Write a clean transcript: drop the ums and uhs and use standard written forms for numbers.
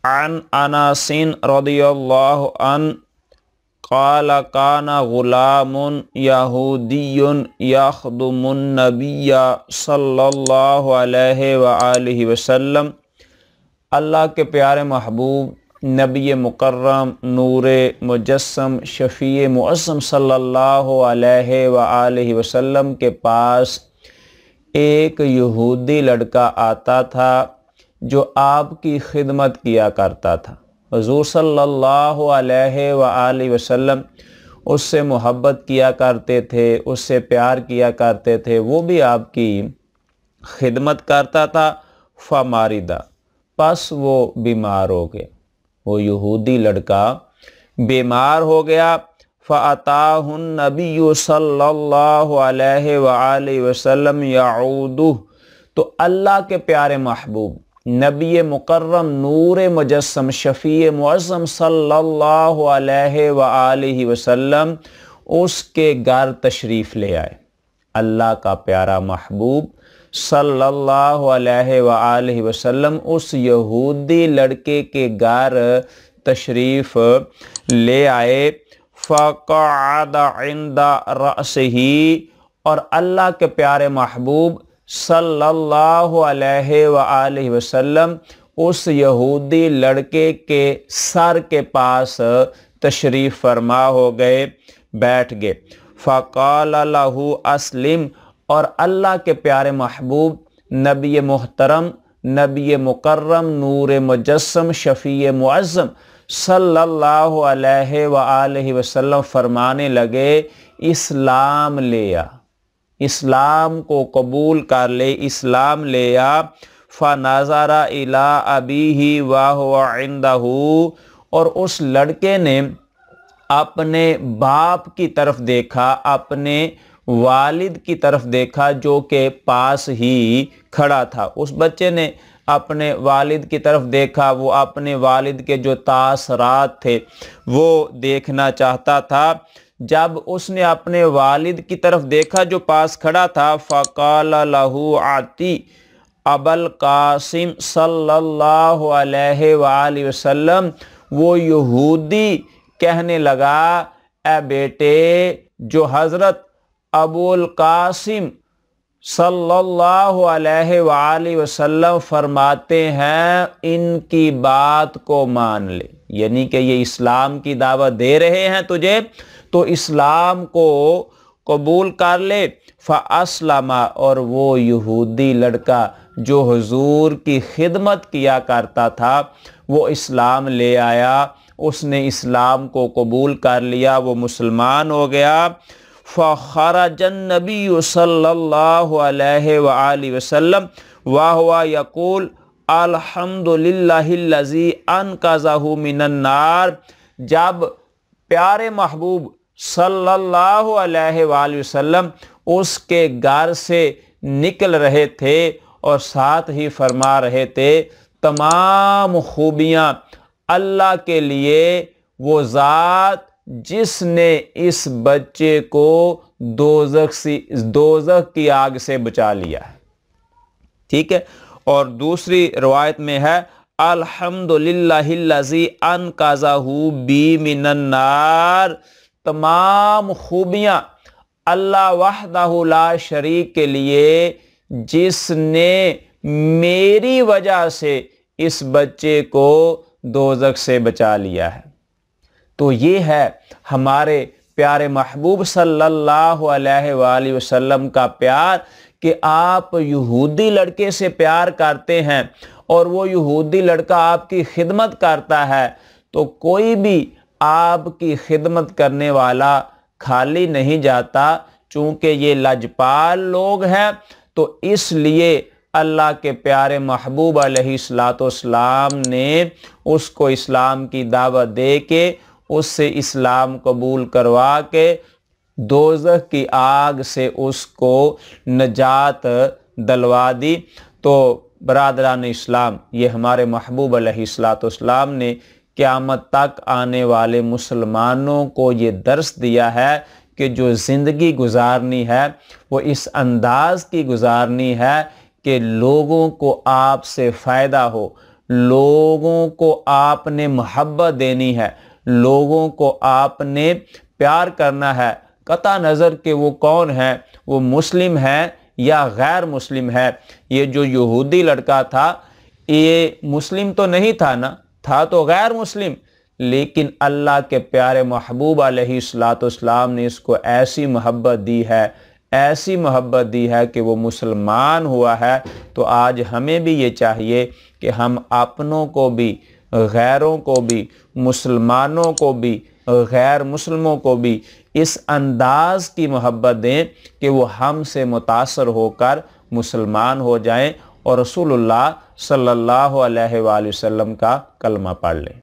अन अनासिन रदियल्लाहु अन क़ाल काना गुलामुन यहूदियुन यख़दुमुन नबिय्या सल्लल्लाहु अलैहि व आलिहि वसल्लम। अल्लाह के प्यारे महबूब नबी मुकर्रम नूरे मुजस्सम शफ़ी मुअज़्ज़म सल्लल्लाहु अलैहि व आलिहि वसल्लम के पास एक यहूदी लड़का आता था जो आपकी खिदमत किया करता था। हुज़ूर सल्लल्लाहु अलैहि व आलिहि वसल्लम उससे मोहब्बत किया करते थे, उससे प्यार किया करते थे, वो भी आपकी खिदमत करता था। फमारिदा, बस वो बीमार हो गया, वो यहूदी लड़का बीमार हो गया। फ़अताहुन नबिय्यु सल्लल्लाहु अलैहि व आलिहि वसल्लम यऊदुहु, तो अल्लाह के प्यारे महबूब नबी मुकर्रम नूरे मुजस्सम शफ़ी मुअज़्ज़म सल्लल्लाहु अलैहि व आलिहि वसल्लम उसके घर तशरीफ़ ले आए। अल्लाह का प्यारा महबूब सल्लल्लाहु अलैहि व आलिहि वसल्लम उस यहूदी लड़के के घर तशरीफ़ ले आए। फ़क़अद इंदा रअसिही, और अल्लाह के प्यारे महबूब सल्लल्लाहु अलैहि व आलिहि वसल्लम उस यहूदी लड़के के सर के पास तशरीफ़ फरमा हो गए, बैठ गए। फ़क़ाल लहू अस्लिम, और अल्लाह के प्यारे महबूब नबी मुहतरम नबी मुकर्रम नूर मुजस्सम शफ़ी मुअज़्ज़म सल्लल्लाहु अलैहि व आलिहि वसल्लम फरमाने लगे, इस्लाम ले आ, इस्लाम को कबूल कर ले, इस्लाम ले आ। फ़नज़रा इला अबीही व हुवा इंदहू, और उस लड़के ने अपने बाप की तरफ देखा, अपने वालिद की तरफ देखा जो के पास ही खड़ा था। उस बच्चे ने अपने वालिद की तरफ देखा, वो अपने वालिद के जो तासरात थे वो देखना चाहता था। जब उसने अपने वालिद की तरफ देखा जो पास खड़ा था, फ़क़ाल लहू आती अबल कासिम सल्लल्लाहु अलैहि व आलिहि वसल्लम, वो यहूदी कहने लगा, ए बेटे, जो हज़रत अबुल कासिम सल्लल्लाहु अलैहि व आलिहि वसल्लम फरमाते हैं, इनकी बात को मान ले। यानी कि ये इस्लाम की दावत दे रहे हैं तुझे, तो इस्लाम को कबूल कर ले। फ़अस्लमा, और वो यहूदी लड़का जो हुजूर की खिदमत किया करता था वो इस्लाम ले आया, उसने इस्लाम को कबूल कर लिया, वो मुसलमान हो गया। फ़ख़रजन नबी सल्लल्लाहु अलैहि व आलिहि वसल्लम व हुवा यक़ूल अल्हम्दुलिल्लाहिल्लज़ी अनक़ज़हु मिनन नार, जब प्यारे महबूब सल्लल्लाहु अलैहि व आलिहि वसल्लम उसके घर से निकल रहे थे और साथ ही फरमा रहे थे, तमाम खूबियाँ अल्लाह के लिए, वो ज़ात जिसने इस बच्चे को दोज़ख की आग से बचा लिया है। ठीक है। और दूसरी रवायत में है, अल्हम्दुलिल्लाहिल्लज़ी अनक़ज़हु बी मिनन नार, तमाम खूबियाँ अल्लाह वहदहु ला शरीक के लिए जिसने मेरी वजह से इस बच्चे को दोज़ख से बचा लिया है। तो ये है हमारे प्यारे महबूब सल्लल्लाहु अलैहि वसल्लम का प्यार कि आप यहूदी लड़के से प्यार करते हैं और वो यहूदी लड़का आपकी खिदमत करता है, तो कोई भी आपकी खिदमत करने वाला खाली नहीं जाता। चूँकि ये लजपाल लोग हैं, तो इसलिए अल्लाह के प्यारे महबूब अलैहिस्सलाम ने उसको इस्लाम की दावत दे के उससे इस्लाम कबूल करवा के दोज़ख की आग से उसको नजात दिलवा दी। तो बरादरान इस्लाम, ये हमारे महबूब अलैहिस्सलाम ने क़यामत तक आने वाले मुसलमानों को ये दर्स दिया है कि जो ज़िंदगी गुजारनी है वो इस अंदाज़ की गुजारनी है कि लोगों को आपसे फ़ायदा हो, लोगों को आपने मोहब्बत देनी है, लोगों को आपने प्यार करना है, कता नज़र के वो कौन है, वो मुस्लिम है या गैर मुस्लिम है। ये जो यहूदी लड़का था ये मुस्लिम तो नहीं था ना, था तो गैर मुस्लिम, लेकिन अल्लाह के प्यारे महबूब अलैहिस्सलाम ने इसको ऐसी मोहब्बत दी है, ऐसी मोहब्बत दी है कि वो मुसलमान हुआ है। तो आज हमें भी ये चाहिए कि हम अपनों को भी, गैरों को भी, मुसलमानों को भी, गैर मुस्लिमों को भी इस अंदाज की मोहब्बत दें कि वो हमसे मुतासर होकर मुसलमान हो जाएं और रसूलुल्लाह सल्लल्लाहु अलैहि वसल्लम का कलमा पढ़ लें।